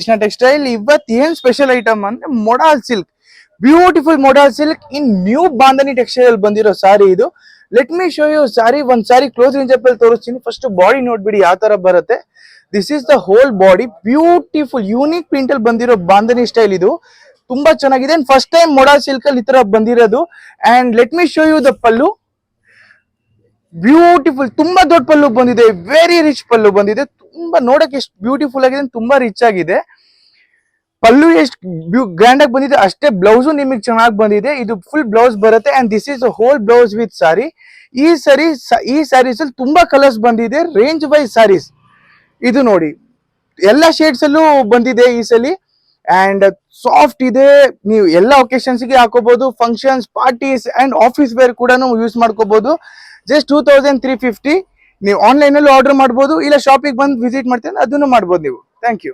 Krishna textile ಇವತ್ತು ಏನ್ special item ಅಂದ್ರೆ modal silk, beautiful modal silk in new bandhani textile ಬಂದಿರೋ ಸಾರಿ ಇದು. Let me show you sari. ಒಂದ್ ಸಾರಿ ಕ್ಲೋಸ್ ರೇಂಜ್ ಅಲ್ಲಿ ತೋರಿಸ್ತೀನಿ. ಫಸ್ಟ್ ಬಾಡಿ ನೋಡ್ಬಿಡಿ ಯಾವ ತರ ಬರುತ್ತೆ. This is the whole body, beautiful unique print ಅಲ್ಲಿ ಬಂದಿರೋ ಬಾಂಧನಿ ಸ್ಟೈಲ್ ಇದು. ತುಂಬಾ ಚೆನ್ನಾಗಿದೆ. ಫಸ್ಟ್ ಟೈಮ್ ಮೊಡಾಲ್ ಸಿಲ್ಕ್ ಅಲ್ಲಿ ಈ ತರ ಬಂದಿರೋದು. And let me show you the pallu. Beautiful, ತುಂಬಾ ದೊಡ್ಡ ಪಲ್ಲು ಬಂದಿದೆ, ವೆರಿ ರಿಚ್ ಪಲ್ಲು ಬಂದಿದೆ. ತುಂಬಾ ನೋಡಕ್ಕೆ ಎಷ್ಟು ಬ್ಯೂಟಿಫುಲ್ ಆಗಿದೆ, ತುಂಬಾ ರಿಚ್ ಆಗಿದೆ. ಪಲ್ಲು ಎಷ್ಟು ಗ್ರ್ಯಾಂಡ್ ಆಗಿ ಬಂದಿದೆ ಅಷ್ಟೇ ಬ್ಲೌಸ್ ನಿಮಗೆ ಚೆನ್ನಾಗಿ ಬಂದಿದೆ. ಇದು ಫುಲ್ ಬ್ಲೌಸ್ ಬರುತ್ತೆ. And this is whole blouse with sari. ಈ ಸ್ಯಾರೀಸ್ ಅಲ್ಲಿ ತುಂಬಾ ಕಲರ್ಸ್ ಬಂದಿದೆ, ರೇಂಜ್ ವೈಸ್ ಸಾರೀಸ್. ಇದು ನೋಡಿ ಎಲ್ಲ ಶೇಡ್ಸ್ ಅಲ್ಲೂ ಬಂದಿದೆ ಈ ಸಲಿ. ಅಂಡ್ ಸಾಫ್ಟ್ ಇದೆ, ನೀವು ಎಲ್ಲ ಒಕೇಶನ್ಸ್ ಗೆ ಹಾಕೋಬಹುದು, functions, parties and office wear ಕೂಡ ಯೂಸ್ ಮಾಡ್ಕೋಬಹುದು. ಜಸ್ಟ್ 2350. ನೀವು ಆನ್ಲೈನ್ ಅಲ್ಲಿ ಆರ್ಡರ್ ಮಾಡಬಹುದು, ಇಲ್ಲ ಶಾಪಿಗೆ ಬಂದು ವಿಸಿಟ್ ಮಾಡ್ತೀವಿ ಅದನ್ನು ಮಾಡಬಹುದು ನೀವು. Thank you.